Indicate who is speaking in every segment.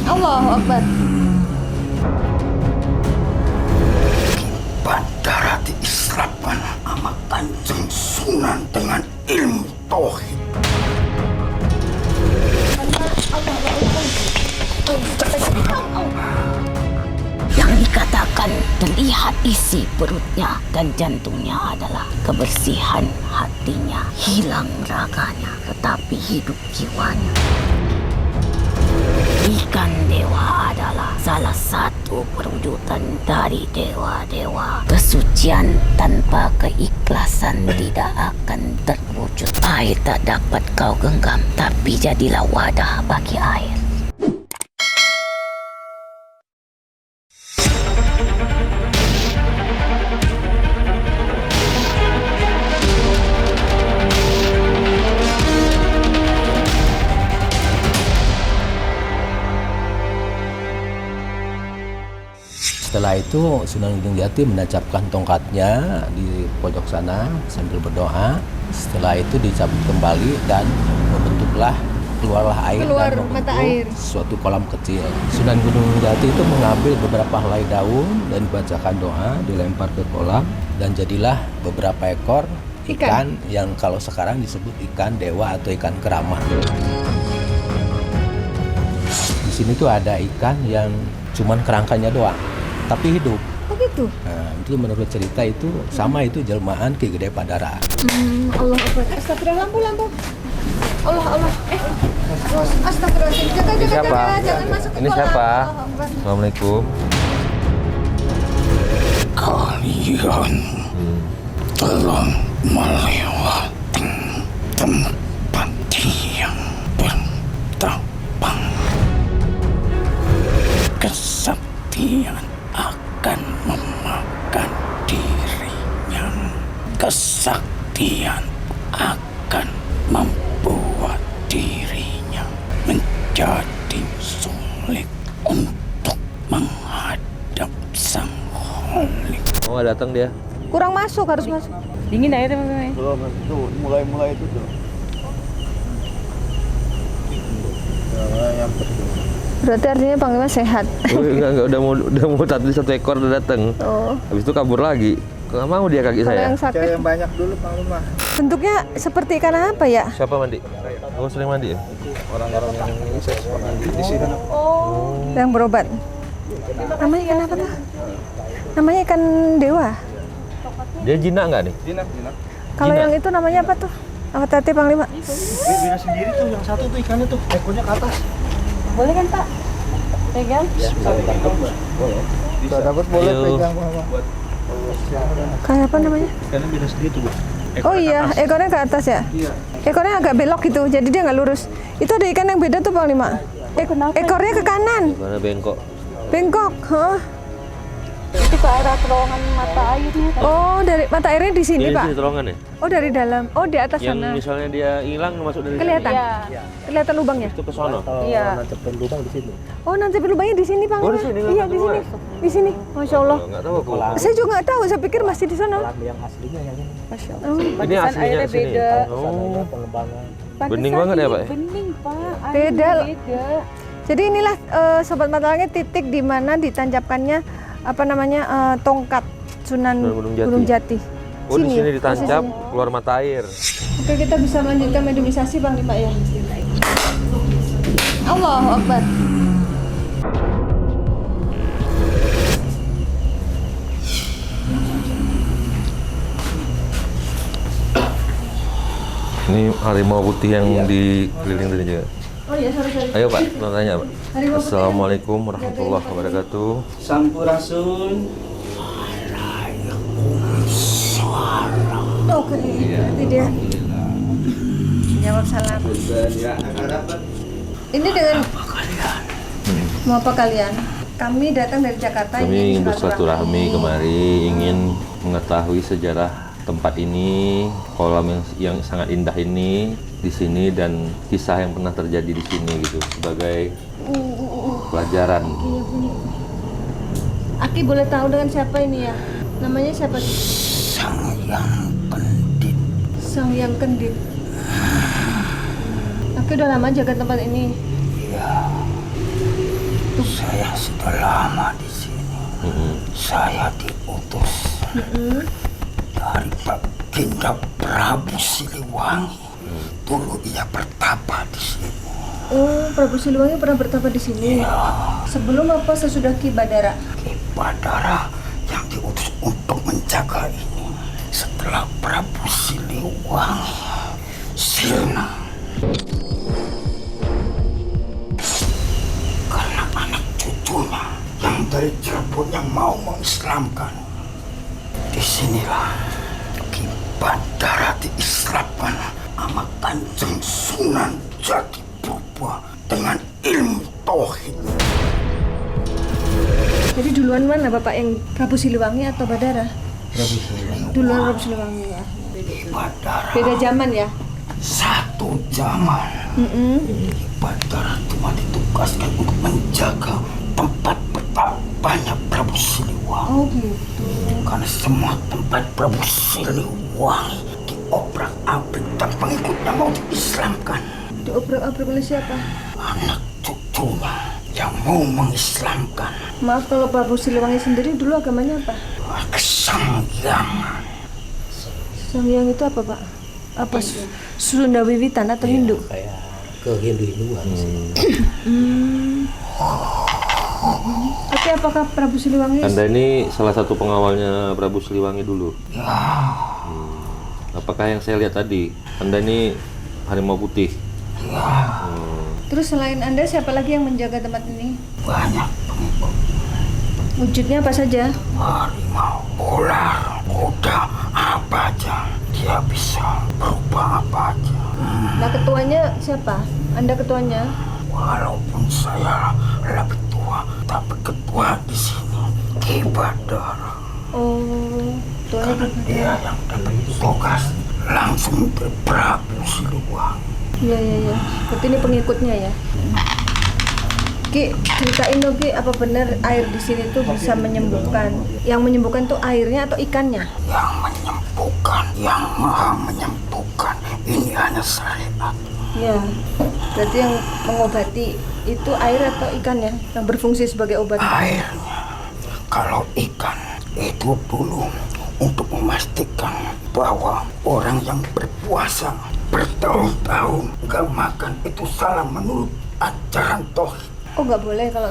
Speaker 1: Allahu Akbar.
Speaker 2: Bandara diislamkan sama Kanjeng Sunan dengan ilmu tauhid.
Speaker 3: Yang dikatakan terlihat isi perutnya dan jantungnya adalah kebersihan hatinya. Hilang raganya, tetapi hidup jiwanya. Ikan dewa adalah salah satu perwujudan dari dewa-dewa. Kesucian tanpa keikhlasan tidak akan terwujud. Air tak dapat kau genggam, tapi jadilah wadah bagi air.
Speaker 4: Setelah itu Sunan Gunung Jati menancapkan tongkatnya di pojok sana sambil berdoa. Setelah itu dicabut kembali dan keluarlah air
Speaker 1: Keluar
Speaker 4: dan
Speaker 1: mata
Speaker 4: membentuk
Speaker 1: air.
Speaker 4: suatu kolam kecil. Sunan Gunung Jati itu mengambil beberapa helai daun dan dibacakan doa, dilempar ke kolam dan jadilah beberapa ekor ikan yang kalau sekarang disebut ikan dewa atau ikan keramat. Di sini tuh ada ikan yang cuman kerangkanya doang, tapi hidup.
Speaker 1: Oh gitu?
Speaker 4: Nah, itu menurut cerita itu sama itu jelmaan Ki Gede Padara.
Speaker 1: Allah Akbar. Astagfirullah, lampu. Allah. Astagfirullahaladzim.
Speaker 5: Ini siapa?
Speaker 1: Jangan masuk ke
Speaker 5: Ini
Speaker 1: kolam.
Speaker 5: siapa?
Speaker 1: Allahu Akbar.
Speaker 5: Assalamualaikum.
Speaker 2: Kalian telah melewati tempat yang bertapang. Kesaktian akan memakan dirinya. Kesaktian akan membuat dirinya menjadi sulit untuk menghadap Sang Holik.
Speaker 5: Oh, datang dia.
Speaker 1: Kurang masuk, harus masuk.
Speaker 6: Dingin airnya Mas.
Speaker 7: Belum, tuh mulai itu tuh.
Speaker 1: Berarti artinya Panglima sehat.
Speaker 5: Oh, enggak udah mau satu ekor udah datang.
Speaker 1: Oh.
Speaker 5: Habis itu kabur lagi. Nggak mau dia kaki
Speaker 1: Kalau
Speaker 5: saya.
Speaker 1: yang sakit.
Speaker 7: Cari yang banyak dulu Panglima.
Speaker 1: Bentuknya seperti ikan apa ya?
Speaker 5: Siapa mandi? Oh, sering mandi ya?
Speaker 7: Orang-orang yang ini saya suka mandi di sini.
Speaker 1: Yang berobat. Namanya ikan apa tuh? Namanya ikan dewa.
Speaker 5: Dia jinak nggak nih?
Speaker 7: Jinak.
Speaker 1: Kalau yang itu namanya apa tuh? Apa tadi Panglima?
Speaker 7: Ini bina sendiri tuh, yang satu tuh ikannya tuh, ekornya ke atas.
Speaker 6: Boleh kan Pak? Pegang?
Speaker 7: Ya, bisa ditangkap. Boleh. Bisa dapat boleh
Speaker 5: Ayo.
Speaker 7: pegang Mama.
Speaker 1: Kayak apa namanya?
Speaker 7: Ikannya bina sendiri tuh, Bu.
Speaker 1: Oh iya, ekornya ke atas ya?
Speaker 7: Iya.
Speaker 1: Ekornya agak belok gitu, jadi dia nggak lurus. Itu ada ikan yang beda tuh Panglima. Ekornya ke kanan,
Speaker 5: Mana bengkok?
Speaker 1: bengkok. Hah?
Speaker 6: Itu ke arah terowongan mata airnya.
Speaker 1: Oh, dari mata airnya di sini,
Speaker 5: Ini
Speaker 1: Pak?
Speaker 5: sih terowongan ya?
Speaker 1: Oh, dari dalam. Oh, di atas
Speaker 5: Yang
Speaker 1: sana.
Speaker 5: misalnya dia hilang masuk dari
Speaker 1: Kelihatan?
Speaker 6: Iya.
Speaker 1: Kelihatan lubangnya?
Speaker 5: Itu ke sono.
Speaker 6: Iya.
Speaker 7: Nancapin lubang di sini.
Speaker 1: Oh, nanti lubangnya di sini, Panglima.
Speaker 5: Oh, di sini,
Speaker 1: Iya,
Speaker 5: nggak
Speaker 1: di sini.
Speaker 5: keluar.
Speaker 1: Di sini. Masya Allah.
Speaker 5: Oh, nggak tahu aku.
Speaker 1: Saya juga nggak tahu, saya pikir masih di sana.
Speaker 7: Kolam yang aslinya yang ini.
Speaker 6: Masya Allah.
Speaker 1: Oh,
Speaker 5: Ini
Speaker 6: Pantesan
Speaker 5: aslinya
Speaker 6: airnya
Speaker 5: sini.
Speaker 6: beda.
Speaker 5: Oh.
Speaker 7: Pengembangan.
Speaker 5: Bening
Speaker 6: Pantesan
Speaker 5: banget ya,
Speaker 6: ini
Speaker 5: Pak, ya?
Speaker 6: Bening, Pak.
Speaker 1: Beda.
Speaker 6: Airnya beda.
Speaker 1: Jadi inilah Sobat Mata Langit titik di mana ditancapkannya tongkat Sunan Gunung Jati.
Speaker 5: Oh, di sini
Speaker 1: ya,
Speaker 5: ditancap
Speaker 1: posisinya.
Speaker 5: keluar mata air.
Speaker 1: Oke, kita bisa melanjutkan mediumisasi Panglima ya. Allahu Akbar.
Speaker 5: Ini harimau putih yang dikeliling tadi juga.
Speaker 1: Oh iya, sorry.
Speaker 5: Ayo Pak, mau tanya Pak.
Speaker 1: Harimau putih.
Speaker 5: Assalamualaikum warahmatullahi wabarakatuh.
Speaker 7: Sampurasun.
Speaker 1: Oh, oke. Nanti dia jawab salam. Ini dengan mau apa kalian? Kami datang dari Jakarta.
Speaker 5: Kami ingin bersilaturahmi kemari, ingin mengetahui sejarah tempat ini, kolam yang sangat indah ini di sini dan kisah yang pernah terjadi di sini gitu sebagai pelajaran.
Speaker 1: Aki boleh tahu dengan siapa ini ya? Namanya siapa?
Speaker 2: Sang Yang Kendit.
Speaker 1: Sang Yang Kendit. Aki udah lama jaga tempat ini. itu?
Speaker 2: Saya sudah lama di sini. Saya diutus dari Baginda Prabu Siliwangi. Dulu ia bertapa di sini.
Speaker 1: Oh, Prabu Siliwangi pernah bertapa di sini. Sebelum apa sesudah Ki Badara?
Speaker 2: Ki Badara yang diutus untuk menjaga ini. Setelah Prabu Siliwangi sirna. Karena anak cucunya yang dari Cirebon yang mau mengislamkan. Disinilah Ki Badara diislamkan sama Kanjeng Sunan Jatipurba dengan ilmu tauhid.
Speaker 1: Jadi duluan mana Bapak, yang Prabu Siliwangi atau Badara?
Speaker 2: Prabu Siliwangi.
Speaker 1: Duluan Prabu Siliwangi ya.
Speaker 2: Ki Badara
Speaker 1: Beda zaman ya?
Speaker 2: satu zaman. Ki Badara cuma ditugaskan untuk menjaga tempat bertapanya Prabu Siliwangi.
Speaker 1: Oh gitu.
Speaker 2: Karena semua tempat Prabu Siliwangi diobrak-abrik dan pengikutnya mau diislamkan.
Speaker 1: Diobrak-abrik oleh siapa?
Speaker 2: Anak cucunya yang mau mengislamkan.
Speaker 1: Maaf, kalau Prabu Siliwangi sendiri dulu agamanya apa?
Speaker 2: Kesangyangan.
Speaker 1: Sangyang itu apa Pak? Apa Sunda Wiwitan atau Hindu?
Speaker 4: Kayak ke Hindu-Hinduan sih.
Speaker 1: Tapi apakah Prabu Siliwangi?
Speaker 5: Anda ini salah satu pengawalnya Prabu Siliwangi dulu. Apakah yang saya lihat tadi, Anda ini harimau putih?
Speaker 1: Terus selain Anda, siapa lagi yang menjaga tempat ini?
Speaker 2: Banyak pengikut.
Speaker 1: Wujudnya apa saja?
Speaker 2: Harimau, ular, kuda, apa aja. Dia bisa berubah apa aja.
Speaker 1: Nah, ketuanya siapa? Anda ketuanya?
Speaker 2: Walaupun saya lebih tua, tapi ketua di sini Ki Badara.
Speaker 1: Oh, ketuanya
Speaker 2: Karena dia yang dapat tugas langsung dari Prabu Siliwangi.
Speaker 1: Iya. Berarti ini pengikutnya ya? Ki, ceritain dong Ki, apa benar air di sini tuh bisa menyembuhkan? Yang menyembuhkan tuh airnya atau ikannya?
Speaker 2: Yang menyembuhkan, yang maha menyembuhkan, ini hanya syariat.
Speaker 1: Ya, berarti yang mengobati itu air atau ikannya yang berfungsi sebagai obat?
Speaker 2: Airnya, kalau ikan itu dulu untuk memastikan bahwa orang yang berpuasa bertahun-tahun nggak makan itu salah menurut ajaran tauhid.
Speaker 1: Oh, nggak boleh kalau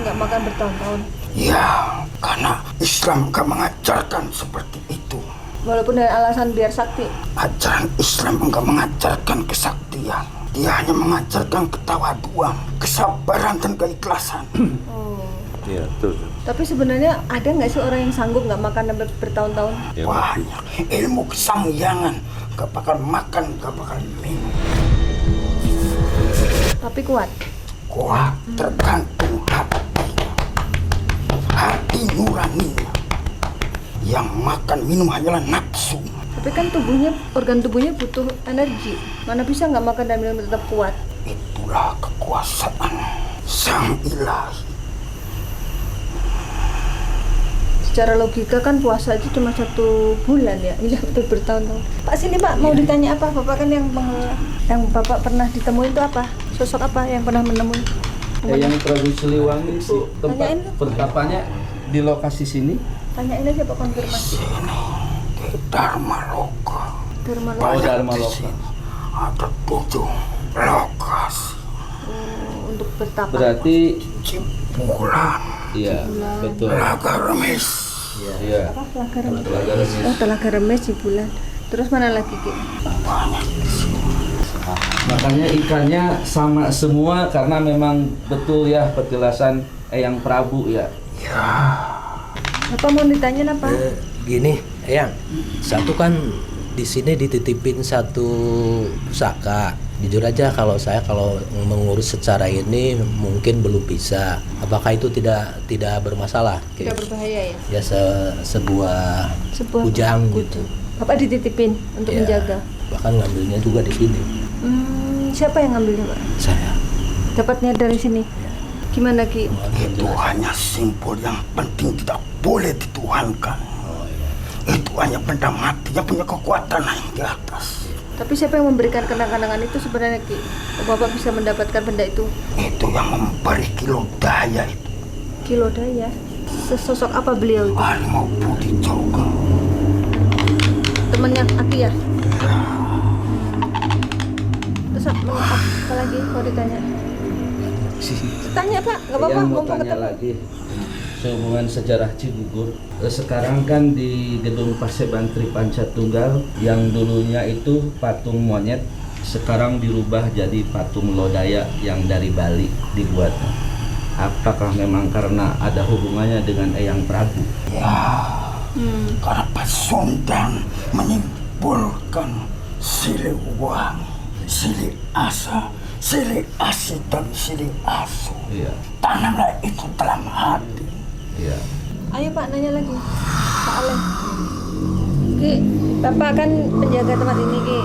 Speaker 1: nggak makan bertahun-tahun?
Speaker 2: Ya, karena Islam nggak mengajarkan seperti itu.
Speaker 1: Walaupun dari alasan biar sakti?
Speaker 2: Ajaran Islam nggak mengajarkan kesaktian. Dia hanya mengajarkan ketawaduan, kesabaran dan keikhlasan.
Speaker 1: Oh.
Speaker 5: Iya, betul.
Speaker 1: Tapi sebenarnya ada nggak sih orang yang sanggup nggak makan sampai bertahun-tahun?
Speaker 5: Ya,
Speaker 2: Banyak ilmu kesangyangan, nggak bakal makan, nggak bakal minum.
Speaker 1: Tapi kuat?
Speaker 2: Kuat tergantung hatinya, hati nuraninya. Yang makan minum hanyalah nafsu.
Speaker 1: Tapi kan organ tubuhnya butuh energi. Mana bisa nggak makan dan minum tetap kuat?
Speaker 2: Itulah kekuasaan Sang Ilahi.
Speaker 1: Secara logika kan puasa itu cuma 1 bulan ya, ini untuk bertahun-tahun. Pak, sini Pak, mau ditanya apa? Bapak kan yang Bapak pernah ditemui itu apa? Sosok apa yang pernah menemui?
Speaker 4: Yang Prabu Siliwangi itu tempat
Speaker 1: Tanyain.
Speaker 4: bertapanya di lokasi sini.
Speaker 1: Tanyain aja Pak, konfirmasi.
Speaker 2: Sini di Dharma Loka.
Speaker 1: Dharma Loka.
Speaker 2: Banyak
Speaker 4: Dharma
Speaker 2: di
Speaker 4: Loka.
Speaker 2: sini. Ada 7 lokasi.
Speaker 1: Untuk bertapa.
Speaker 4: Berarti
Speaker 2: Cipulan,
Speaker 4: iya, betul.
Speaker 2: Telaga Remis,
Speaker 4: Iya.
Speaker 1: Apa? Telaga Remes.
Speaker 4: Telaga Remis.
Speaker 1: Oh, Telaga Remes Cipulan. Terus mana lagi Ki?
Speaker 2: banyak di sini.
Speaker 4: Makanya ikannya sama semua karena memang betul ya petilasan Eyang Prabu ya.
Speaker 1: Apa mau ditanya apa?
Speaker 8: Gini, Eyang, satu kan di sini dititipin satu pusaka. Jujur aja kalau mengurus secara ini mungkin belum bisa. Apakah itu tidak bermasalah?
Speaker 1: Tidak berbahaya ya?
Speaker 8: Ya sebuah kujang gitu.
Speaker 1: Bapak dititipin untuk
Speaker 8: Ya,
Speaker 1: menjaga.
Speaker 8: bahkan ngambilnya juga di sini.
Speaker 1: Siapa yang ngambilnya Pak?
Speaker 8: Saya.
Speaker 1: Dapatnya dari sini. Gimana Ki?
Speaker 2: Itu hanya simbol yang penting tidak boleh dituhankan. Itu hanya benda mati yang punya kekuatan yang di atas.
Speaker 1: Tapi siapa yang memberikan kenang-kenangan itu sebenarnya Ki? Kok Bapak bisa mendapatkan benda itu?
Speaker 2: Itu yang memberi Kilo Daya itu.
Speaker 1: Kilo Daya? Sesosok apa beliau itu?
Speaker 2: Harimau putih juga.
Speaker 1: Temannya Aki ya? Terus apa lagi kalau ditanya? Tanya Pak, nggak apa-apa.
Speaker 8: Yang mau
Speaker 1: Mumpung
Speaker 8: tanya
Speaker 1: ketemu.
Speaker 8: lagi sehubungan sejarah Cigugur. Sekarang kan di gedung Pasebantri Panca Tunggal yang dulunya itu patung monyet, sekarang dirubah jadi patung lodaya yang dari Bali dibuat. Apakah memang karena ada hubungannya dengan Eyang Prabu?
Speaker 2: Ya, karena Pasundan menyimpulkan silih wangi, silih asa, silih asi dan silih asu.
Speaker 8: Iya.
Speaker 2: Tanamlah itu dalam hati.
Speaker 8: Iya.
Speaker 1: Ayo Pak, nanya lagi. Pak Alem. Ki, Bapak kan penjaga tempat ini Ki.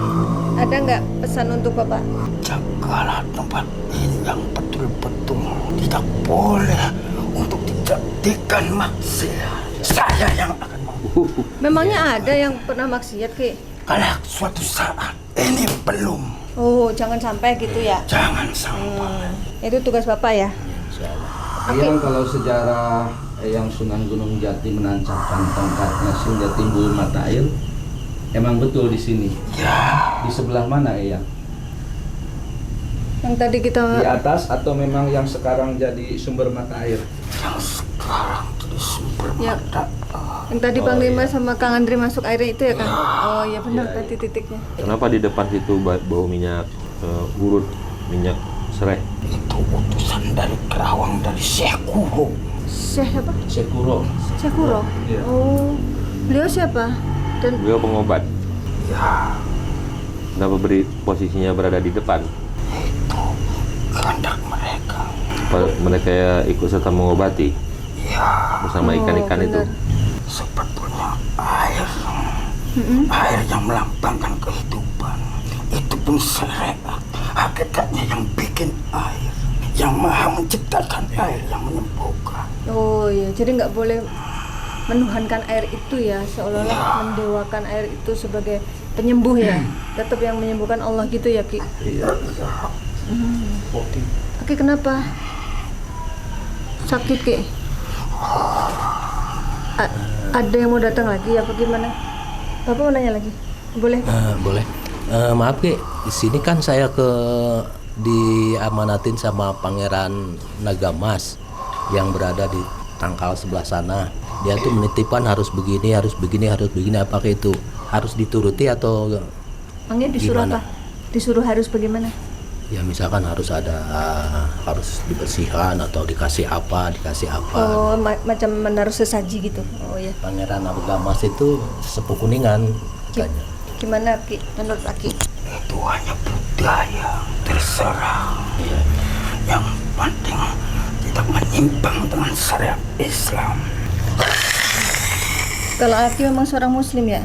Speaker 1: Ada nggak pesan untuk Bapak?
Speaker 2: Jagalah tempat ini yang betul-betul tidak boleh untuk dijadikan maksiat. Saya yang akan menghukum.
Speaker 1: Memangnya ada yang pernah maksiat Ki?
Speaker 2: Kalau suatu saat ini belum,
Speaker 1: Oh, jangan sampai gitu ya.
Speaker 2: jangan sampai.
Speaker 1: Itu tugas Bapak ya.
Speaker 8: Eyang, kalau sejarah Eyang Sunan Gunung Jati menancapkan tongkatnya sehingga timbul mata air, emang betul di sini?
Speaker 2: Ya,
Speaker 8: Di sebelah mana Eyang?
Speaker 1: Yang tadi kita
Speaker 8: Di atas atau memang yang sekarang jadi sumber mata air?
Speaker 2: yang sekarang jadi sumber
Speaker 1: Ya.
Speaker 2: mata.
Speaker 1: yang tadi Panglima sama Kang Andri masuk airnya itu ya kan? Oh iya benar tadi titiknya.
Speaker 5: Kenapa di depan situ bau minyak urut, minyak serai?
Speaker 2: Itu utusan dari Kerawang dari Syekh Kuro.
Speaker 1: Syekh apa?
Speaker 8: Sekuro.
Speaker 1: Syekh Kuro?
Speaker 8: Iya.
Speaker 1: Oh, beliau siapa? Dan
Speaker 5: Beliau pengobat.
Speaker 2: Ya,
Speaker 5: Kenapa beri posisinya berada di depan?
Speaker 2: itu kehendak mereka.
Speaker 5: Apa mereka ikut serta mengobati
Speaker 2: Ya,
Speaker 5: bersama ikan-ikan itu?
Speaker 1: benar.
Speaker 2: sebetulnya air yang melambangkan kehidupan itu pun syariat. Hakikatnya yang bikin air, yang maha menciptakan air, yang menyembuhkan.
Speaker 1: Oh iya, jadi nggak boleh menuhankan air itu ya, seolah-olah mendewakan air itu sebagai penyembuh ya. Tetap yang menyembuhkan Allah gitu ya Ki.
Speaker 8: Iya.
Speaker 1: Ki kenapa? Sakit Ki? Ada yang mau datang lagi apa gimana? Bapak mau nanya lagi? Boleh?
Speaker 8: Boleh. Maaf Ki, di sini kan saya diamanatin sama Pangeran Nagamas yang berada di Tangkal sebelah sana. Dia tuh menitipkan harus begini, harus begini, harus begini. Apakah itu harus dituruti atau
Speaker 1: Mangnya disuruh
Speaker 8: gimana?
Speaker 1: apa? Disuruh harus bagaimana?
Speaker 8: Ya misalkan harus dibersihkan atau dikasih apa.
Speaker 1: Oh, macam menaruh sesaji gitu. Oh iya.
Speaker 8: Pangeran Nagamas itu sepuh Kuningan katanya.
Speaker 1: Gimana Ki? Menurut Aki?
Speaker 2: Itu hanya budaya, terserah. Yang penting tidak menyimpang dengan syariat Islam.
Speaker 1: Kalau Aki memang seorang Muslim ya?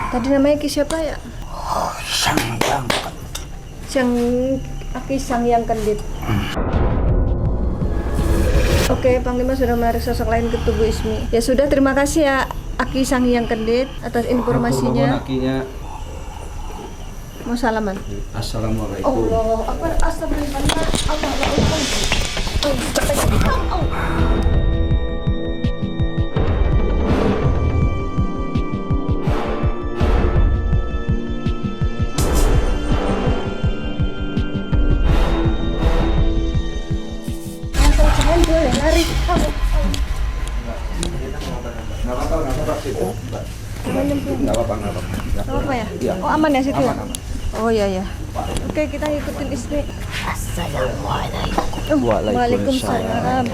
Speaker 1: Tadi namanya Ki siapa ya?
Speaker 2: Sanggang
Speaker 1: Aki Sangyang Kendit. Oke, Panglima sudah menarik sosok lain ke tubuh Ismi. Ya sudah, terima kasih ya Aki Sangyang Kendit atas informasinya.
Speaker 8: Akinya.
Speaker 1: Mau salaman.
Speaker 8: Assalamualaikum.
Speaker 1: Allah, apa astagfirullah. Jangan boleh lari.
Speaker 8: Nggak apa-apa.
Speaker 1: Gak apa ya? Oh aman ya situ ya? Oh iya. Oke, kita ngikutin Ismi.
Speaker 3: Assalamualaikum.
Speaker 1: Waalaikumsalam.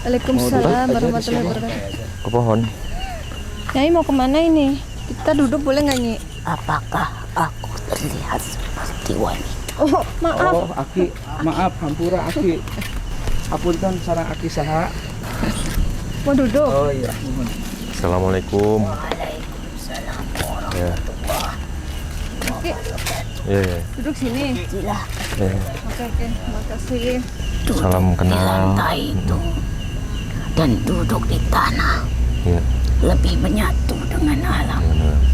Speaker 1: Waalaikumsalam warahmatullahi wabarakatuh.
Speaker 5: Ke pohon.
Speaker 1: Nyai mau kemana ini? Kita duduk boleh nggak Nyi?
Speaker 3: Apakah aku terlihat seperti wanita?
Speaker 1: Oh maaf.
Speaker 7: Oh, Aki, maaf, hampura Aki. Apunten sareng Aki saha.
Speaker 1: Mau duduk?
Speaker 7: Oh iya.
Speaker 5: Assalamualaikum.
Speaker 3: Waalaikumsalam.
Speaker 5: Ya.
Speaker 1: Oke,
Speaker 5: Ya.
Speaker 1: duduk sini.
Speaker 3: Silakan
Speaker 5: Ya.
Speaker 1: Oke, makasih.
Speaker 3: duduk
Speaker 5: Salam
Speaker 3: di
Speaker 5: kenal.
Speaker 3: lantai itu dan duduk di tanah
Speaker 5: Ya.
Speaker 3: lebih menyatu dengan dengan alam.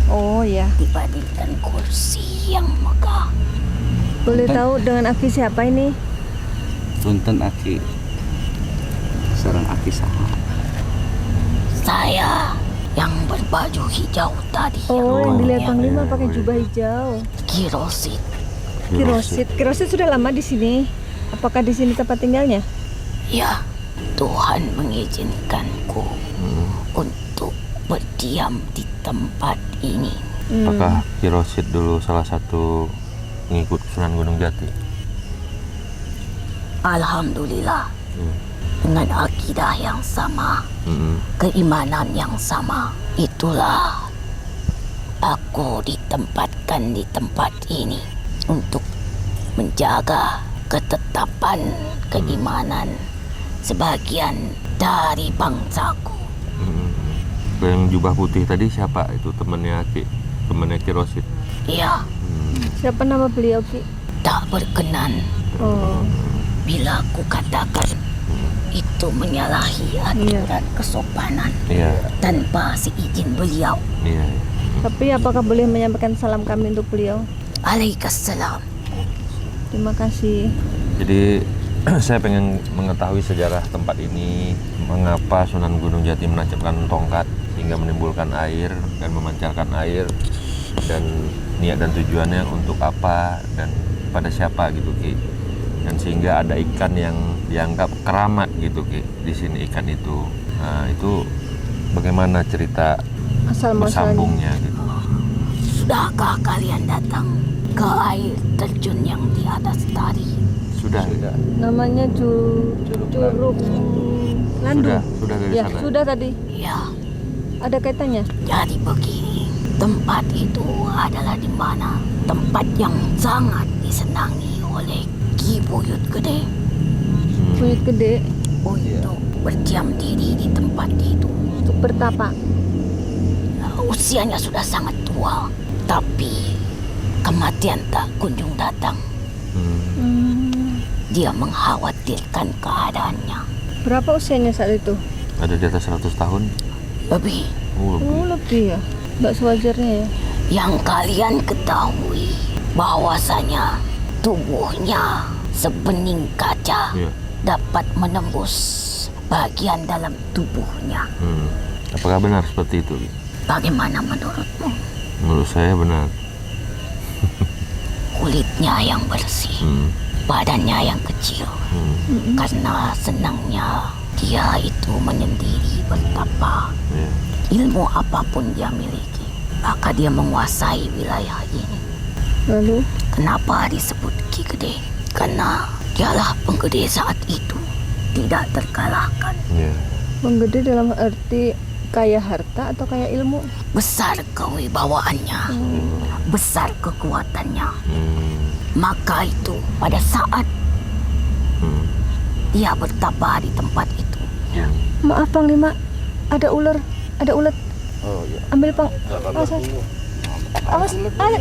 Speaker 1: Oh ya.
Speaker 3: Dibandingkan kursi yang megah.
Speaker 1: Boleh tahu dengan Aki siapa ini?
Speaker 7: Punten Aki. Sareng Aki saha?
Speaker 3: Saya yang berbaju hijau tadi.
Speaker 1: Oh, yang dilihat
Speaker 3: ya.
Speaker 1: Panglima pakai jubah hijau.
Speaker 3: Kirosit.
Speaker 1: Kirosit sudah lama di sini. Apakah di sini tempat tinggalnya?
Speaker 3: Ya, Tuhan mengizinkanku untuk berdiam di tempat ini.
Speaker 5: Apakah Kirosit dulu salah satu pengikut Sunan Gunung Jati?
Speaker 3: Alhamdulillah, dengan akidah yang sama, keimanan yang sama, itulah aku ditempatkan di tempat ini untuk menjaga ketetapan keimanan sebagian dari bangsaku.
Speaker 5: Yang jubah putih tadi siapa? Itu temannya temannya Kirosit.
Speaker 3: Iya,
Speaker 1: Siapa nama beliau, Ki?
Speaker 3: tak berkenan
Speaker 1: Oh,
Speaker 3: bila aku katakan itu menyalahi aturan kesopanan
Speaker 5: Iya,
Speaker 3: tanpa seizin beliau.
Speaker 5: iya.
Speaker 1: tapi apakah boleh menyampaikan salam kami untuk beliau?
Speaker 3: Alaikassalam.
Speaker 1: Terima kasih.
Speaker 5: Jadi saya pengen mengetahui sejarah tempat ini, mengapa Sunan Gunung Jati menancapkan tongkat sehingga menimbulkan air dan memancarkan air, dan niat dan tujuannya untuk apa dan pada siapa gitu Ki. Dan sehingga ada ikan yang dianggap keramat gitu Ki di sini ikan itu. Nah, itu bagaimana cerita
Speaker 1: Asal muasalnya.
Speaker 5: bersambungnya gitu.
Speaker 3: Sudahkah kalian datang ke air terjun yang di atas tadi?
Speaker 5: Sudah.
Speaker 1: Namanya Curug Landung.
Speaker 5: Sudah dari
Speaker 1: Ya,
Speaker 5: sana.
Speaker 1: sudah tadi.
Speaker 3: Ya,
Speaker 1: Ada kaitannya?
Speaker 3: jadi begini. Tempat itu adalah di mana tempat yang sangat disenangi oleh Ki Buyut Gede
Speaker 1: Buyut Gede
Speaker 3: untuk berdiam diri di tempat itu.
Speaker 1: untuk bertapa.
Speaker 3: Usianya sudah sangat tua, tapi kematian tak kunjung datang. Dia mengkhawatirkan keadaannya.
Speaker 1: Berapa usianya saat itu?
Speaker 5: Ada di atas 100 tahun.
Speaker 3: Lebih
Speaker 5: Lebih.
Speaker 1: Oh, lebih ya. Nggak sewajarnya ya.
Speaker 3: yang kalian ketahui bahwasanya tubuhnya sebening kaca
Speaker 5: Iya.
Speaker 3: dapat menembus bagian dalam tubuhnya.
Speaker 5: Apakah benar seperti itu?
Speaker 3: Bagaimana menurutmu?
Speaker 5: Menurut saya benar.
Speaker 3: Kulitnya yang bersih, badannya yang kecil, karena senangnya dia itu menyendiri bertapa.
Speaker 5: Iya.
Speaker 3: Ilmu apapun dia miliki, maka dia menguasai wilayah ini.
Speaker 1: Lalu
Speaker 3: Kenapa disebut Ki Gede? Karena dialah penggede saat itu, tidak terkalahkan.
Speaker 5: Iya.
Speaker 1: menggede dalam arti kaya harta atau kaya ilmu?
Speaker 3: Besar kewibawaannya, besar kekuatannya. Maka itu pada saat dia bertapa di tempat itu,
Speaker 1: Maaf Panglima, ada ular, ada ulet.
Speaker 7: Oh iya.
Speaker 1: Ambil Pang. Awas, awas.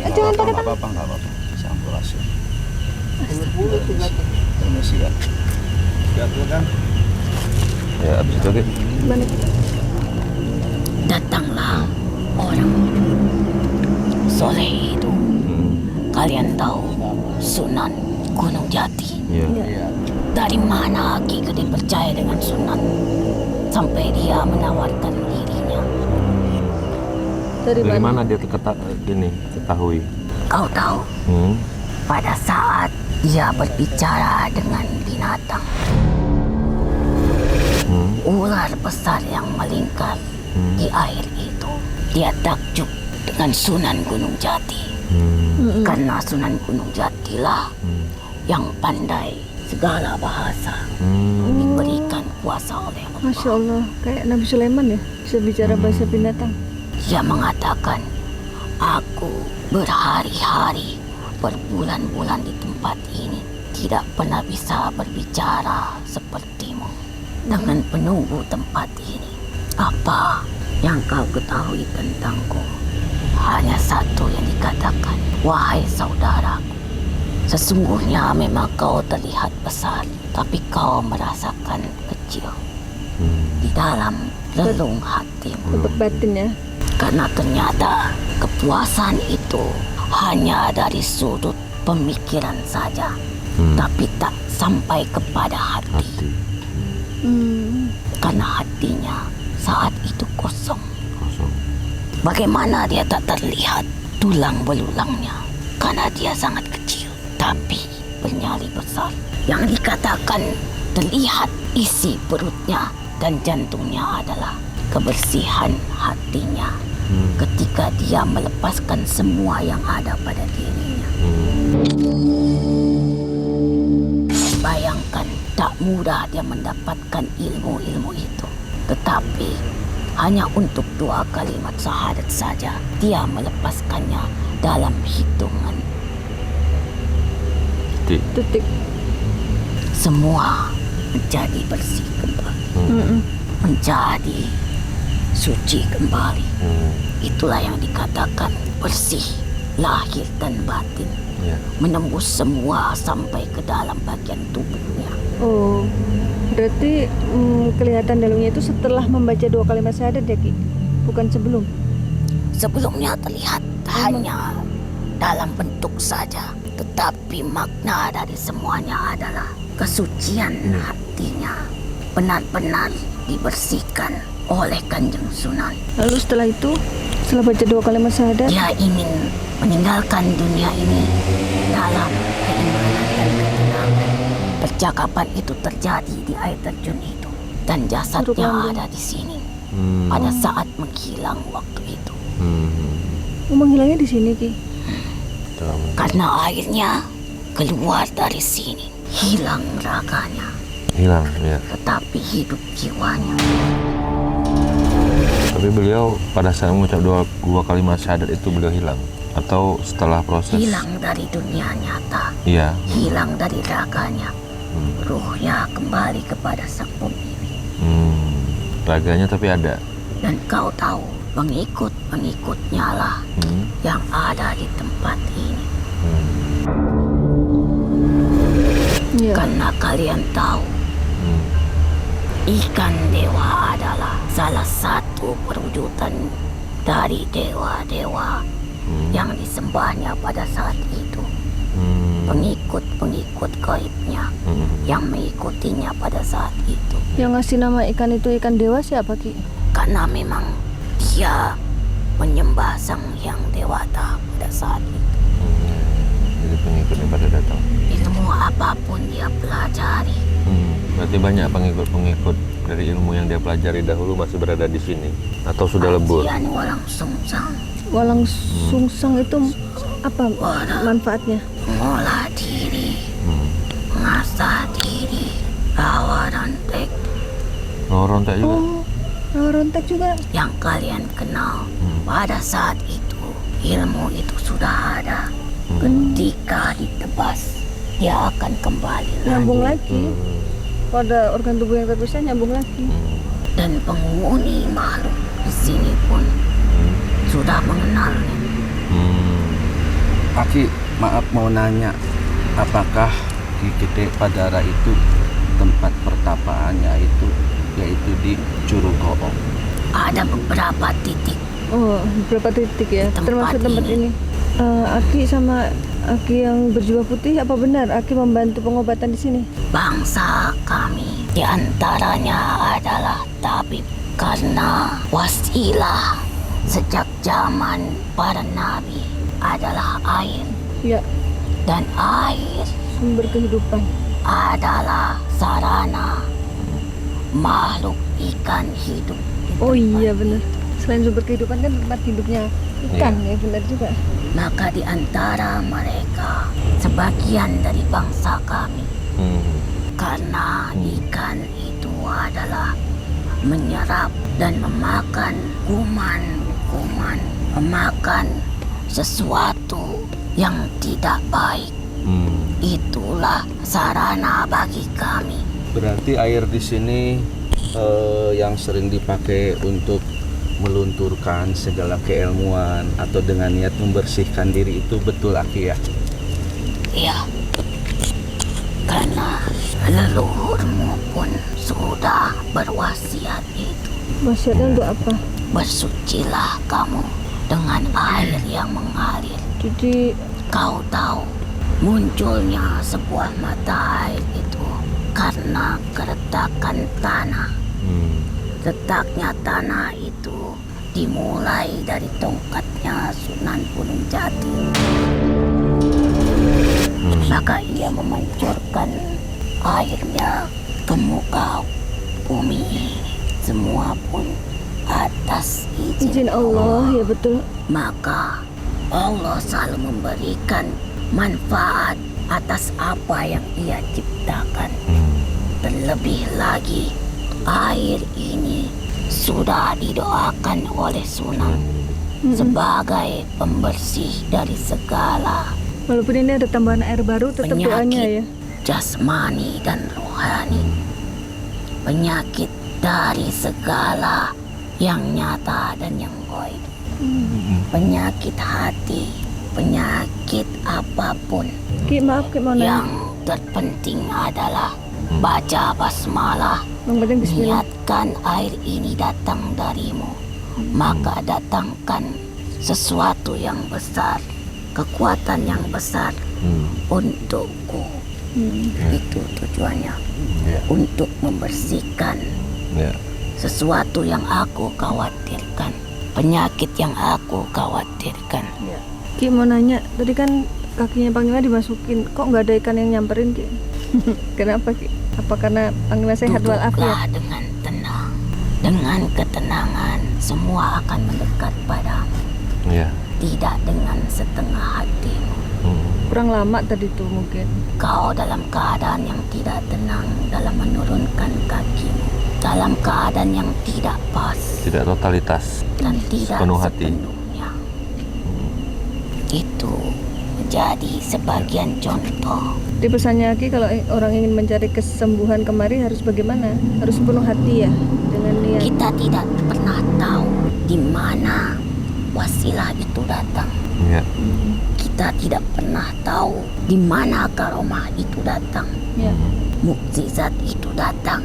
Speaker 1: Jangan pakai tangan.
Speaker 7: Apa enggak apa-apa. Sampurasun. Permisi kan. Kan.
Speaker 5: Ya, abis itu Ki.
Speaker 1: Mana?
Speaker 3: datanglah orang soleh itu. Kalian tahu Sunan Gunung Jati.
Speaker 5: Iya.
Speaker 3: Dari mana Ki Gede percaya dengan Sunan sampai dia menawarkan dirinya?
Speaker 1: Dari
Speaker 5: Dari
Speaker 1: mana?
Speaker 5: mana dia ketahui?
Speaker 3: Kau tahu, pada saat dia berbicara dengan binatang, ular besar yang melingkar di air itu, dia takjub dengan Sunan Gunung Jati. Karena Sunan Gunung Jatilah yang pandai segala bahasa, diberikan kuasa oleh Allah.
Speaker 1: Masya Allah, kayak Nabi Sulaiman ya, bisa bicara bahasa binatang.
Speaker 3: Dia mengatakan, aku berhari-hari, berbulan-bulan di tempat ini, tidak pernah bisa berbicara sepertimu dengan penunggu tempat ini. Apa yang kau ketahui tentangku? Hanya satu yang dikatakan, wahai saudaraku, sesungguhnya memang kau terlihat besar, tapi kau merasakan kecil di dalam relung hatimu.
Speaker 1: Untuk batin ya.
Speaker 3: Karena ternyata kepuasan itu hanya dari sudut pemikiran saja, tapi tak sampai kepada hati. Karena hatinya saat itu kosong. Bagaimana dia tak terlihat tulang belulangnya? Karena dia sangat kecil, tapi bernyali besar. Yang dikatakan terlihat isi perutnya dan jantungnya adalah kebersihan hatinya ketika dia melepaskan semua yang ada pada dirinya. Bayangkan, tak mudah dia mendapatkan ilmu-ilmu itu. Tetapi hanya untuk 2 kalimat syahadat saja dia melepaskannya dalam hitungan
Speaker 1: Detik.
Speaker 3: semua menjadi bersih kembali, menjadi suci kembali. Itulah yang dikatakan bersih lahir dan batin, menembus semua sampai ke dalam bagian tubuhnya.
Speaker 1: Oh, berarti kelihatan dalamnya itu setelah membaca 2 kalimat syahadat ya Ki? Bukan sebelum?
Speaker 3: Sebelumnya terlihat hanya dalam bentuk saja, tetapi makna dari semuanya adalah kesucian hatinya benar-benar dibersihkan oleh Kanjeng Sunan.
Speaker 1: Lalu setelah itu, setelah baca 2 kalimat syahadat,
Speaker 3: Dia ingin meninggalkan dunia ini dalam keimanan dan ketenangan. Percakapan itu terjadi di air terjun itu, dan jasadnya ada di sini pada saat menghilang waktu itu.
Speaker 1: menghilangnya di sini Ki.
Speaker 3: Karena airnya keluar dari sini, hilang raganya,
Speaker 5: Hilang, ya.
Speaker 3: tetapi hidup jiwanya.
Speaker 5: Tapi beliau pada saat mengucap dua kalimat syahadat itu beliau hilang? Atau setelah proses?
Speaker 3: Hilang dari dunia nyata,
Speaker 5: Iya.
Speaker 3: hilang dari raganya, ruhnya kembali kepada sang pemilik.
Speaker 5: Raganya tapi ada.
Speaker 3: Dan kau tahu, pengikut-pengikutnya lah yang ada di tempat ini.
Speaker 1: Ya.
Speaker 3: Karena kalian tahu, ikan dewa adalah salah satu perwujudan dari dewa-dewa yang disembahnya pada saat itu. Pengikut-pengikut gaibnya yang mengikutinya pada saat itu.
Speaker 1: Yang ngasih nama ikan itu ikan dewa siapa Ki?
Speaker 3: Karena memang dia menyembah sang yang dewata pada saat itu.
Speaker 5: Jadi pengikutnya pada datang.
Speaker 3: Ilmu apapun dia pelajari.
Speaker 5: Berarti banyak pengikut-pengikut dari ilmu yang dia pelajari dahulu masih berada di sini atau sudah lebur?
Speaker 3: Ajian Walang Sungsang.
Speaker 1: Walang Sungsang itu apa manfaatnya?
Speaker 3: Mengolah diri, mengasah diri, rawa rontek
Speaker 5: Rontek juga?
Speaker 1: Oh, rontek juga.
Speaker 3: yang kalian kenal. Pada saat itu, ilmu itu sudah ada. Ketika ditebas, dia akan kembali
Speaker 1: Nyambung
Speaker 3: lagi.
Speaker 1: lagi. Pada organ tubuh yang terpisah nyambung lagi.
Speaker 3: Dan penghuni makhluk di sini pun sudah mengenalnya.
Speaker 7: Aki, maaf mau nanya, apakah di Gede Padara itu tempat pertapaannya itu yaitu di Curugoo?
Speaker 3: Ada beberapa titik.
Speaker 1: Oh, berapa titik ya?
Speaker 3: Tempat
Speaker 1: Termasuk tempat
Speaker 3: ini.
Speaker 1: ini. Aki sama Aki yang berjubah putih, apa benar Aki membantu pengobatan di sini?
Speaker 3: Bangsa kami diantaranya adalah tabib, karena wasilah sejak zaman para nabi adalah air,
Speaker 1: Ya,
Speaker 3: dan air
Speaker 1: sumber kehidupan.
Speaker 3: adalah sarana makhluk ikan hidup.
Speaker 1: Oh iya benar. Selain sumber kehidupan kan tempat hidupnya ikan ya, benar juga.
Speaker 3: Maka di antara mereka sebagian dari bangsa kami, karena ikan itu adalah menyerap dan memakan kuman-kuman, memakan sesuatu yang tidak baik. Itulah sarana bagi kami.
Speaker 7: Berarti air di sini yang sering dipakai untuk melunturkan segala keilmuan atau dengan niat membersihkan diri itu betul Aki ya?
Speaker 3: Ya, karena leluhurmu pun sudah berwasiat itu.
Speaker 1: Wasiatnya untuk apa?
Speaker 3: bersucilah kamu dengan air yang mengalir.
Speaker 1: Jadi
Speaker 3: Kau tahu munculnya sebuah mata air itu karena keretakan tanah. Letaknya tanah itu dimulai dari tongkatnya Sunan Gunung Jati. Maka ia memancurkan airnya ke muka bumi. Semua pun atas
Speaker 1: izin Allah, ya betul.
Speaker 3: Maka Allah selalu memberikan manfaat atas apa yang ia ciptakan. Terlebih lagi, air ini sudah didoakan oleh Sunan sebagai pembersih dari segala
Speaker 1: Walaupun ini ada tambahan air baru, tetap doanya ya.
Speaker 3: jasmani dan rohani. Penyakit dari segala yang nyata dan yang gaib. Penyakit hati, penyakit apapun.
Speaker 1: Ki, maaf Ki, mau nanya.
Speaker 3: Yang terpenting adalah baca basmalah.
Speaker 1: Yang penting bismillah.
Speaker 3: Niatkan air ini datang darimu, maka datangkan sesuatu yang besar, kekuatan yang besar untukku. Itu tujuannya, untuk membersihkan sesuatu yang aku khawatirkan, penyakit yang aku khawatirkan.
Speaker 1: Ki mau nanya, tadi kan kakinya Panglima dimasukin, kok nggak ada ikan yang nyamperin Ki? Kenapa Ki? Apa karena Panglima sehat walafiat?
Speaker 3: Duduklah dengan tenang, dengan ketenangan, semua akan mendekat padamu. Tidak dengan setengah hatimu.
Speaker 1: Kurang lama tadi tuh mungkin.
Speaker 3: Kau dalam keadaan yang tidak tenang dalam menurunkan kakimu, dalam keadaan yang tidak pas,
Speaker 5: Tidak totalitas,
Speaker 3: dan tidak
Speaker 5: penuh hati.
Speaker 3: sepenuhnya. Itu menjadi sebagian contoh.
Speaker 1: Di pesannya Ki, kalau orang ingin mencari kesembuhan kemari harus bagaimana? Harus penuh hati ya, dengan niat.
Speaker 3: Kita tidak pernah tahu di mana wasilah itu datang. Kita tidak pernah tahu di mana karomah itu datang,
Speaker 1: Ya.
Speaker 3: mukjizat itu datang,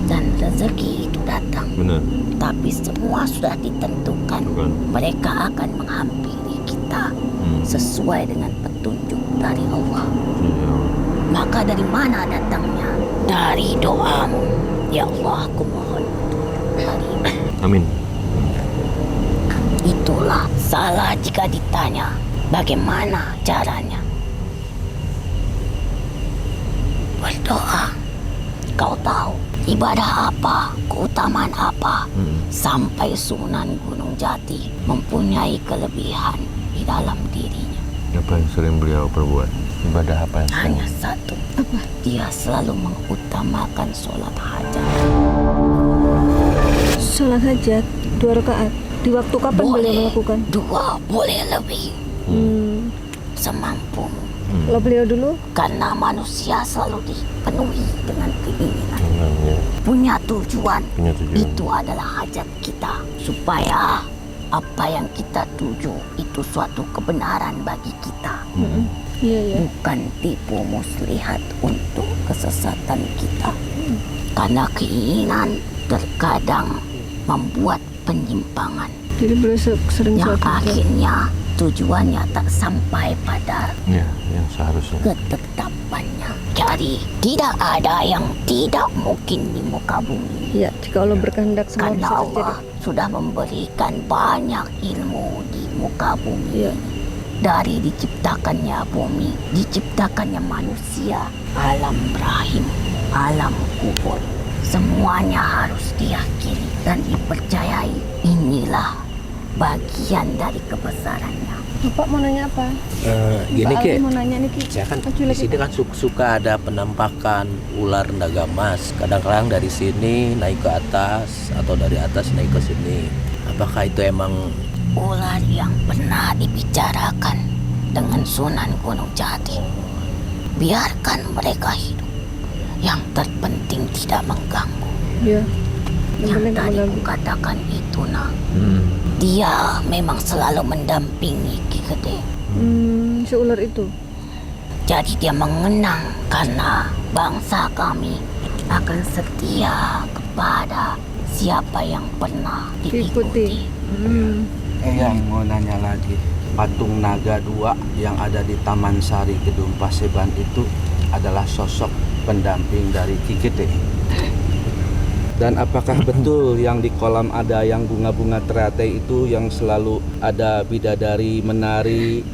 Speaker 3: dan rezeki itu datang.
Speaker 5: Benar.
Speaker 3: Tapi semua sudah ditentukan. Mereka akan menghampiri kita sesuai dengan petunjuk dari Allah. Maka dari mana datangnya? Dari doamu. Ya Allah, aku mohon petunjuk darimu.
Speaker 5: Amin.
Speaker 3: Itulah salah jika ditanya bagaimana caranya. Berdoa. Kau tahu ibadah apa, keutamaan apa, sampai Sunan Gunung Jati mempunyai kelebihan di dalam dirinya.
Speaker 5: Apa yang sering beliau perbuat? Ibadah apa yang sering?
Speaker 3: Hanya satu. Apa? Dia selalu mengutamakan sholat hajat.
Speaker 1: Sholat hajat 2 rakaat. Di waktu kapan beliau melakukan?
Speaker 3: 2, boleh lebih. Semampumu.
Speaker 1: Kalau beliau dulu?
Speaker 3: Karena manusia selalu dipenuhi dengan keinginan. Punya tujuan. Itu adalah hajat kita. Supaya apa yang kita tuju itu suatu kebenaran bagi kita.
Speaker 1: Iya.
Speaker 3: Bukan tipu muslihat untuk kesesatan kita. Karena keinginan terkadang membuat penyimpangan.
Speaker 1: Jadi beliau sering
Speaker 3: Yang
Speaker 1: sholat hajat.
Speaker 3: akhirnya tujuannya tak sampai pada
Speaker 5: yang seharusnya.
Speaker 3: ketetapannya. Jadi tidak ada yang tidak mungkin di muka bumi.
Speaker 1: Ya, jika Allah berkehendak semua
Speaker 3: Karena
Speaker 1: bisa terjadi.
Speaker 3: Allah sudah memberikan banyak ilmu di muka bumi.
Speaker 1: Ya.
Speaker 3: Dari diciptakannya bumi, diciptakannya manusia, alam rahim, alam kubur. Semuanya harus diyakini dan dipercayai. Inilah bagian dari kebesarannya.
Speaker 1: Bapak mau nanya apa?
Speaker 8: Gini
Speaker 1: Mbak
Speaker 8: Ki,
Speaker 1: Ali mau nanya nih Ki.
Speaker 8: saya kan
Speaker 1: Maju
Speaker 8: di
Speaker 1: lagi,
Speaker 8: sini
Speaker 1: Pak.
Speaker 8: kan suka ada penampakan ular naga emas. Kadang-kadang dari sini naik ke atas atau dari atas naik ke sini. Apakah itu emang
Speaker 3: Ular yang pernah dibicarakan dengan Sunan Gunung Jati. Biarkan mereka hidup. Yang terpenting tidak mengganggu.
Speaker 1: Ya.
Speaker 3: Yang
Speaker 1: penting tak
Speaker 3: tadi
Speaker 1: mengganggu.
Speaker 3: kukatakan itu nak. Dia memang selalu mendampingi Ki Gede.
Speaker 1: Si ular itu.
Speaker 3: Jadi dia mengenang karena bangsa kami akan setia kepada siapa yang pernah
Speaker 1: Diikuti.
Speaker 3: diikuti.
Speaker 7: Yang mau nanya lagi, patung naga 2 yang ada di Taman Sari Gedung Paseban itu adalah sosok pendamping dari Ki Gede. Dan apakah betul yang di kolam ada yang bunga-bunga teratai itu yang selalu ada bidadari menari?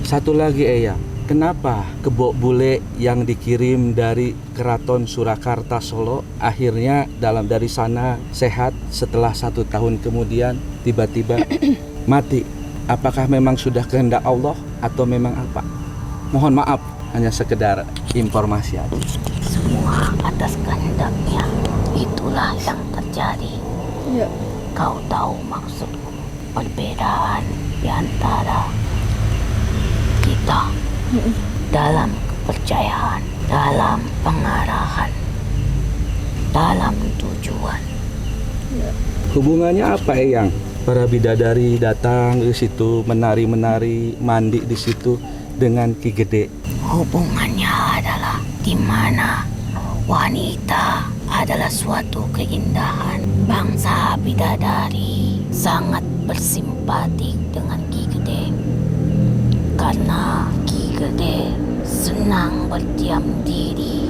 Speaker 7: Satu lagi Eyang, kenapa kebo bule yang dikirim dari Keraton Surakarta Solo akhirnya dari sana sehat, setelah 1 tahun kemudian tiba-tiba mati? Apakah memang sudah kehendak Allah atau memang apa? Mohon maaf, hanya sekedar informasi aja.
Speaker 3: Semua atas kehendaknya. Itulah yang terjadi.
Speaker 1: Ya.
Speaker 3: Kau tahu maksudku. Perbedaan di antara kita dalam kepercayaan, dalam pengarahan, dalam tujuan.
Speaker 7: Hubungannya apa Eyang? Para bidadari datang di situ menari-menari, mandi di situ dengan Ki Gede.
Speaker 3: Hubungannya adalah di mana wanita adalah suatu keindahan. Bangsa bidadari sangat bersimpati dengan Ki Gede karena Ki Gede senang berdiam diri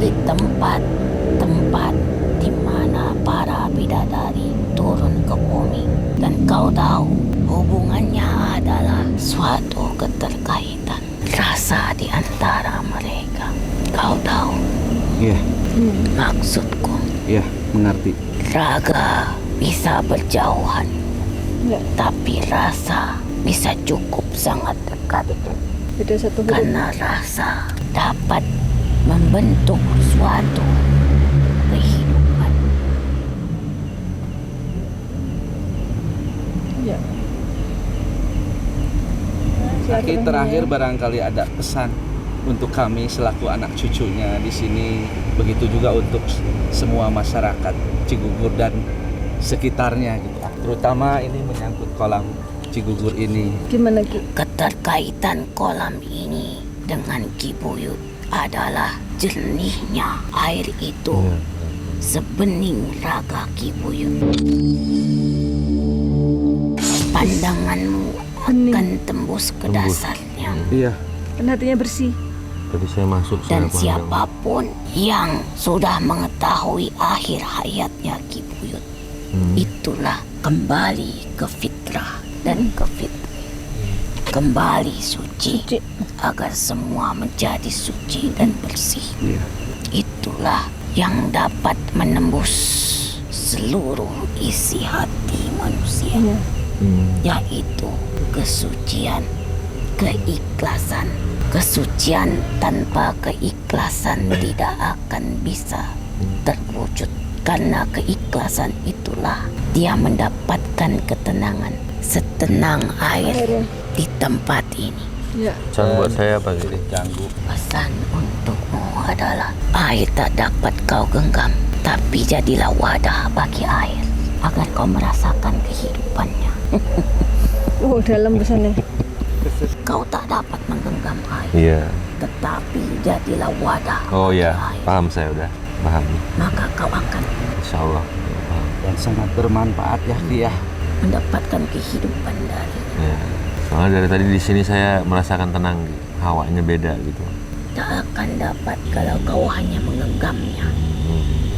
Speaker 3: di tempat-tempat di mana para bidadari turun ke bumi. Dan kau tahu hubungannya adalah suatu keterkaitan rasa di antara mereka. Kau tahu
Speaker 7: Iya,
Speaker 3: maksudku.
Speaker 7: iya, mengerti.
Speaker 3: Raga bisa berjauhan,
Speaker 1: Ya.
Speaker 3: tapi rasa bisa cukup sangat dekat.
Speaker 1: Beda satu huruf.
Speaker 3: Karena rasa dapat membentuk suatu kehidupan.
Speaker 1: Ya.
Speaker 7: Aki terakhir barangkali ada pesan untuk kami selaku anak cucunya di sini, begitu juga untuk semua masyarakat Cigugur dan sekitarnya gitu. Terutama ini menyangkut kolam Cigugur ini.
Speaker 1: Gimana Ki?
Speaker 3: Keterkaitan kolam ini dengan Ki Buyut adalah jernihnya air itu sebening raga Ki Buyut. Pandanganmu akan tembus ke dasarnya.
Speaker 7: Iya.
Speaker 1: Kan hatinya bersih.
Speaker 5: Tadi saya masuk
Speaker 3: Dan
Speaker 5: saya pandang.
Speaker 3: siapapun yang sudah mengetahui akhir hayatnya Ki Buyut, itulah kembali ke fitrah dan ke fitri. Kembali suci agar semua menjadi suci dan bersih.
Speaker 7: Iya.
Speaker 3: Itulah yang dapat menembus seluruh isi hati manusia, yaitu kesucian, keikhlasan. Kesucian tanpa keikhlasan tidak akan bisa terwujud. Karena keikhlasan itulah dia mendapatkan ketenangan setenang air di tempat ini.
Speaker 1: Ya.
Speaker 5: Pesan buat saya apa gitu?
Speaker 7: Ganggu.
Speaker 3: Pesan untukmu adalah air tak dapat kau genggam, tapi jadilah wadah bagi air agar kau merasakan kehidupannya.
Speaker 1: Oh, dalam pesannya.
Speaker 3: Kau tak dapat menggenggam air,
Speaker 5: Iya.
Speaker 3: tetapi jadilah wadah
Speaker 5: Oh
Speaker 3: bagi
Speaker 5: ya,
Speaker 3: air.
Speaker 5: paham saya udah. Paham.
Speaker 3: Maka kau akan
Speaker 5: Insya Allah. Paham.
Speaker 7: Dan sangat bermanfaat ya Ki ya.
Speaker 3: mendapatkan kehidupan darinya.
Speaker 5: Ya. Soalnya dari tadi di sini saya merasakan tenang, gitu. Hawanya beda gitu.
Speaker 3: Tak akan dapat kalau kau hanya menggenggamnya,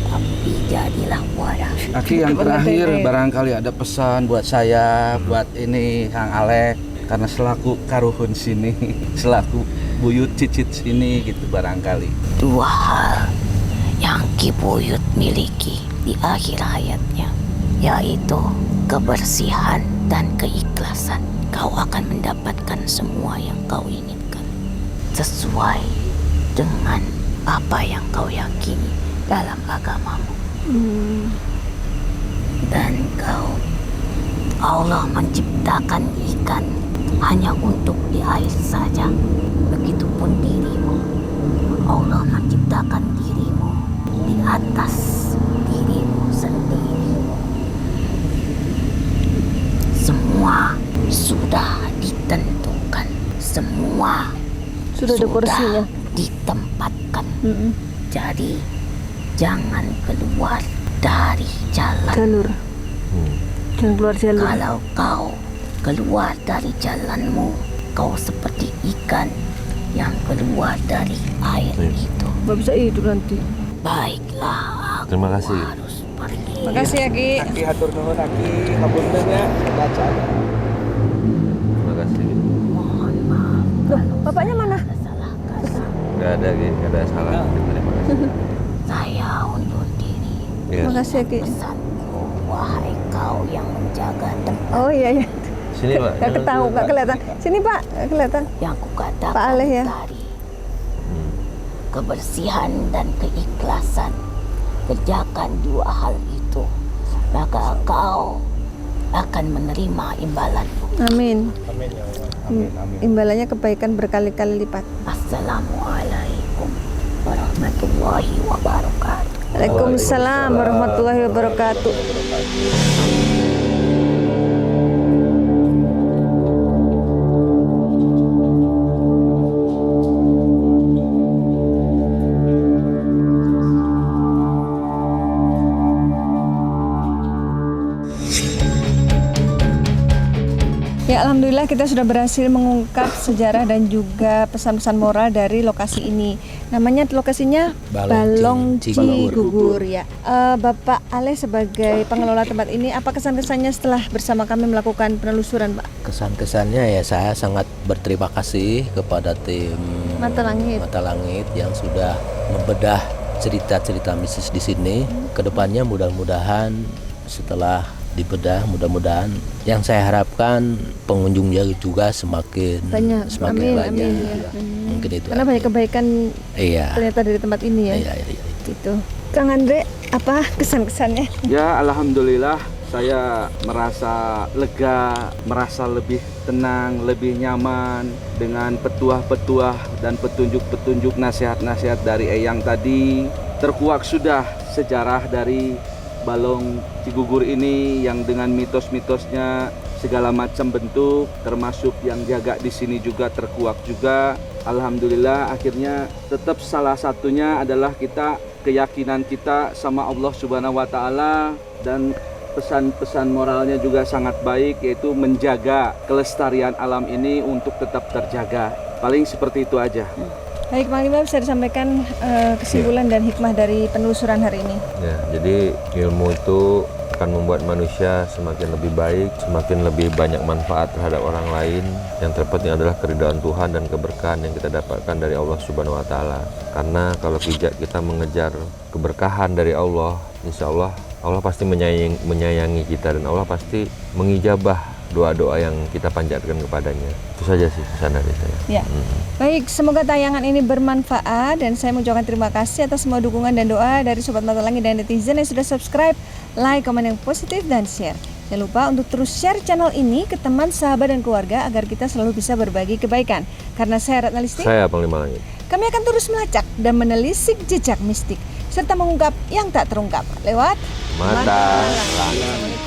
Speaker 3: tapi jadilah wadah.
Speaker 7: Aki yang terakhir barangkali ada pesan buat saya, buat ini Kang Alek, karena selaku karuhun sini, selaku buyut cicit sini gitu barangkali.
Speaker 3: Dua hal yang Ki Buyut miliki di akhir hayatnya, yaitu kebersihan dan keikhlasan. Kau akan mendapatkan semua yang kau inginkan sesuai dengan apa yang kau yakini dalam agamamu. Dan Allah menciptakan ikan hanya untuk di air saja. Begitupun dirimu. Allah menciptakan dirimu di atas dirimu sendiri. Semua sudah ditentukan. Semua
Speaker 1: Sudah ada porsinya.
Speaker 3: ditempatkan. Jadi jangan keluar dari jalan.
Speaker 1: Jalur. Jangan keluar jalur.
Speaker 3: Kalau kau keluar dari jalanmu, kau seperti ikan yang keluar dari air itu.
Speaker 1: Nggak bisa hidup nanti.
Speaker 3: Baiklah, aku
Speaker 5: Terima kasih.
Speaker 3: harus pergi.
Speaker 1: Makasih ya Ki.
Speaker 7: Aki hatur nuhun Aki, ngapunten ya. Baca.
Speaker 5: Terima kasih.
Speaker 3: Mohon maaf
Speaker 1: Loh, bapaknya mana?
Speaker 3: ada salah kata.
Speaker 5: Nggak ada, Ki. Nggak ada salah. Terima kasih.
Speaker 3: Saya undur diri.
Speaker 5: Iya.
Speaker 1: Makasih ya Ki.
Speaker 3: Pesanku, wahai kau yang menjaga tempat
Speaker 1: Oh iya iya.
Speaker 5: Sini, Pak.
Speaker 1: Nggak ketahu, nggak kelihatan. Sini Pak, nggak kelihatan.
Speaker 3: yang kukatakan
Speaker 1: Pak Aleh ya.
Speaker 3: tadi. Kebersihan dan keikhlasan. Kerjakan dua hal itu, maka kau akan menerima imbalanmu.
Speaker 1: Amin.
Speaker 7: Amin ya Allah. Amin amin.
Speaker 1: Imbalannya kebaikan berkali-kali lipat.
Speaker 3: Assalamualaikum warahmatullahi wabarakatuh.
Speaker 1: Waalaikumsalam warahmatullahi wabarakatuh. Ya, alhamdulillah kita sudah berhasil mengungkap sejarah dan juga pesan-pesan moral dari lokasi ini. Namanya lokasinya Balong Cigugur ya. Bapak Aleh sebagai pengelola tempat ini, apa kesan-kesannya setelah bersama kami melakukan penelusuran, Pak?
Speaker 8: Kesan-kesannya ya saya sangat berterima kasih kepada tim
Speaker 1: Mata Langit.
Speaker 8: Mata Langit yang sudah membedah cerita-cerita mistis di sini. Kedepannya mudah-mudahan setelah dibedah, mudah-mudahan yang saya harapkan pengunjungnya juga semakin
Speaker 1: Banyak.
Speaker 8: semakin
Speaker 1: Amin,
Speaker 8: banyak.
Speaker 1: amin, ya.
Speaker 8: Ya. Mungkin itu.
Speaker 1: Karena banyak kebaikan
Speaker 8: Iya.
Speaker 1: ternyata dari tempat ini ya.
Speaker 8: Iya, iya, iya.
Speaker 1: Gitu. Kang Andre, apa kesan-kesannya?
Speaker 7: Ya alhamdulillah saya merasa lega, merasa lebih tenang, lebih nyaman dengan petuah-petuah dan petunjuk-petunjuk nasihat-nasihat dari Eyang tadi. Terkuak sudah sejarah dari Balong Cigugur ini yang dengan mitos-mitosnya segala macam bentuk, termasuk yang jaga di sini juga terkuak juga. Alhamdulillah akhirnya tetap salah satunya adalah keyakinan kita sama Allah Subhanahu wa taala, dan pesan-pesan moralnya juga sangat baik, yaitu menjaga kelestarian alam ini untuk tetap terjaga. Paling seperti itu aja.
Speaker 1: Baik, Mang Lima, bisa disampaikan kesimpulan dan hikmah dari penelusuran hari ini?
Speaker 5: Ya, jadi ilmu itu akan membuat manusia semakin lebih baik, semakin lebih banyak manfaat terhadap orang lain. Yang terpenting adalah keridhaan Tuhan dan keberkahan yang kita dapatkan dari Allah Subhanahu wa taala. Karena kalau kita mengejar keberkahan dari Allah, insya Allah pasti menyayangi kita, dan Allah pasti mengijabah doa-doa yang kita panjatkan kepadanya. Itu saja sih pesan dari saya.
Speaker 1: Ya. Baik, semoga tayangan ini bermanfaat dan saya mengucapkan terima kasih atas semua dukungan dan doa dari Sobat Mata Langit dan netizen yang sudah subscribe, like, komen yang positif, dan share. Jangan lupa untuk terus share channel ini ke teman, sahabat, dan keluarga agar kita selalu bisa berbagi kebaikan. Karena saya Ratna Listi,
Speaker 5: Saya Panglima Langit.
Speaker 1: kami akan terus melacak dan menelisik jejak mistik serta mengungkap yang tak terungkap lewat
Speaker 5: Mata
Speaker 1: Langit.